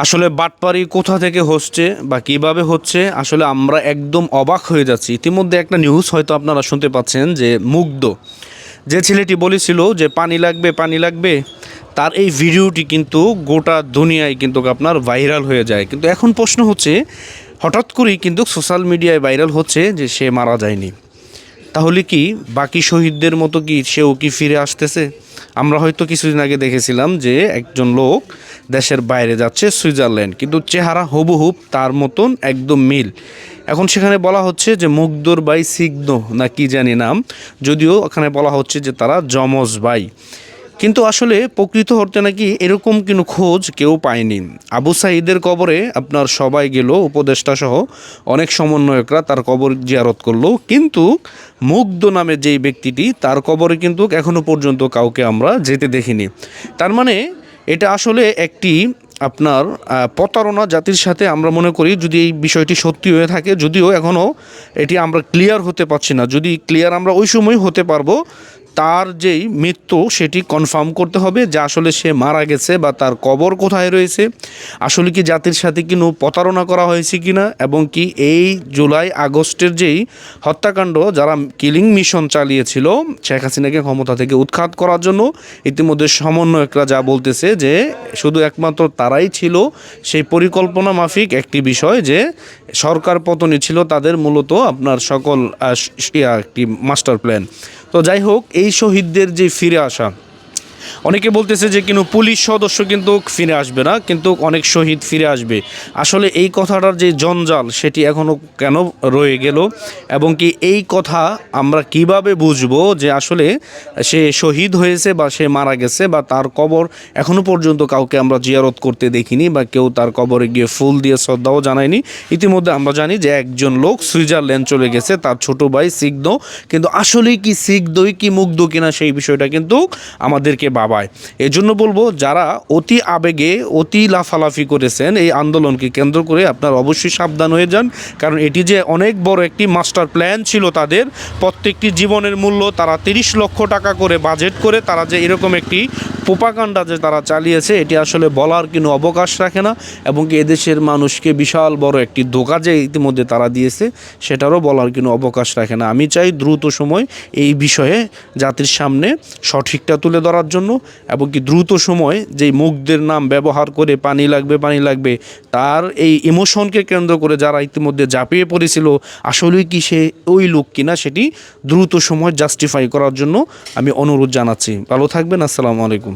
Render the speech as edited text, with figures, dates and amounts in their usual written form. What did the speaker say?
আসলে বাটপারি কোথা থেকে হচ্ছে বা কিভাবে হচ্ছে আসলে আমরা একদম অবাক হয়ে যাচ্ছি। ইতিমধ্যে একটা নিউজ হয়তো আপনারা শুনতে পাচ্ছেন যে মুগ্ধ যে ছেলেটি বলেছিল যে পানি লাগবে পানি লাগবে, তার এই ভিডিওটি কিন্তু গোটা দুনিয়ায় কিন্তু আপনার ভাইরাল হয়ে যায়। কিন্তু এখন প্রশ্ন হচ্ছে, হঠাৎ করেই কিন্তু সোশ্যাল মিডিয়ায় ভাইরাল হচ্ছে যে সে মারা যায়নি। তাহলে কি বাকি শহীদদের মতো কি সেও কি ফিরে আসতেছে? আমরা হয়তো কিছুদিন আগে দেখেছিলাম যে একজন লোক দেশের বাইরে যাচ্ছে সুইজারল্যান্ড, কিন্তু চেহারা হুবহুব তার মতন একদম মিল। এখন সেখানে বলা হচ্ছে যে মুগ্ধর ভাই সিগ্ন না কি জানি নাম, যদিও ওখানে বলা হচ্ছে যে তারা যমজ ভাই। কিন্তু আসলে প্রকৃত অর্থে নাকি এরকম কোনো খোঁজ কেউ পায়নি। আবু সাঈদের কবরে আপনার সবাই গেল, উপদেষ্টা সহ অনেক সমন্বয়করা তার কবর জিয়ারত করলো, কিন্তু মুগ্ধ নামে যেই ব্যক্তিটি তার কবরে কিন্তু এখনও পর্যন্ত কাউকে আমরা যেতে দেখিনি। তার মানে এটা আসলে একটি আপনার প্রতারণা জাতির সাথে আমরা মনে করি, যদি এই বিষয়টি সত্যি হয়ে থাকে, যদিও এখনও এটি আমরা ক্লিয়ার হতে পারছি না। যদি ক্লিয়ার আমরা ওই সময় হতে পারবো, তার যেই মৃত্যু সেটি কনফার্ম করতে হবে যে আসলে সে মারা গেছে বা তার কবর কোথায় রয়েছে, আসলে কি জাতির সাথে কোনো প্রতারণা করা হয়েছে কি না, এবং কি এই জুলাই আগস্টের যেই হত্যাকাণ্ড যারা কিলিং মিশন চালিয়েছিল শেখ হাসিনাকে ক্ষমতা থেকে উৎখাত করার জন্য, ইতিমধ্যে সমন্বয়করা যা বলতেছে যে শুধু একমাত্র তারাই ছিল সেই পরিকল্পনা মাফিক একটি বিষয়, যে সরকার পতনই ছিল তাদের মূলত আপনার সকল একটি মাস্টার প্ল্যান। তো যাই হোক, এই শহীদদের যে ফিরে আসা, অনেকে বলতেছে যে কিন্তু পুলিশ সদস্য কিন্তু ফিরে আসবে না, কিন্তু অনেক শহীদ ফিরে আসবে। আসলে এই কথাটার যে জঞ্জাল সেটি এখনও কেন রয়ে গেল, এবং কি এই কথা আমরা কিভাবে বুঝবো যে আসলে সে শহীদ হয়েছে বা সে মারা গেছে, বা তার কবর এখনও পর্যন্ত কাউকে আমরা জিয়ারত করতে দেখিনি, বা কেউ তার কবরে গিয়ে ফুল দিয়ে শ্রদ্ধাও জানায়নি। ইতিমধ্যে আমরা জানি যে একজন লোক সুইজারল্যান্ড চলে গেছে, তার ছোট ভাই সিগ্ধ, কিন্তু আসলেই কি সিগ্ধই কি মুগ্ধ কিনা সেই বিষয়টা কিন্তু আমাদেরকে ভাবায়। এজন্য বলবো, যারা অতি আবেগে অতি লাফালাফি করেছেন এই আন্দোলনকে কেন্দ্র করে, আপনারা অবশ্যই সাবধান হয়ে যান। কারণ এটি যে অনেক বড় একটি মাস্টার প্ল্যান ছিল তাদের, প্রত্যেকটি জীবনের মূল্য তারা 30 লক্ষ টাকা করে বাজেট করে তারা যে এরকম একটি প্রোপাগান্ডা যে তারা চালিয়েছে, এটি আসলে বলার কোনো অবকাশ রাখে না। এবং কি এদেশের মানুষকে বিশাল বড় একটি ধোঁকা যে ইতিমধ্যে তারা দিয়েছে, সেটারও বলার কোনো অবকাশ রাখে না। আমি চাই দ্রুত সময় এই বিষয়ে জাতির সামনে সঠিকটা তুলে ধরার জন্য, এবং কি দ্রুত সময় যেই মুগ্ধের নাম ব্যবহার করে পানি লাগবে পানি লাগবে, তার এই ইমোশনকে কেন্দ্র করে যারা ইতিমধ্যে ঝাঁপিয়ে পড়েছিল, আসলেই কি সে ওই লোক কিনা, সেটি দ্রুত সময় জাস্টিফাই করার জন্য আমি অনুরোধ জানাচ্ছি। ভালো থাকবেন, আসসালামু আলাইকুম।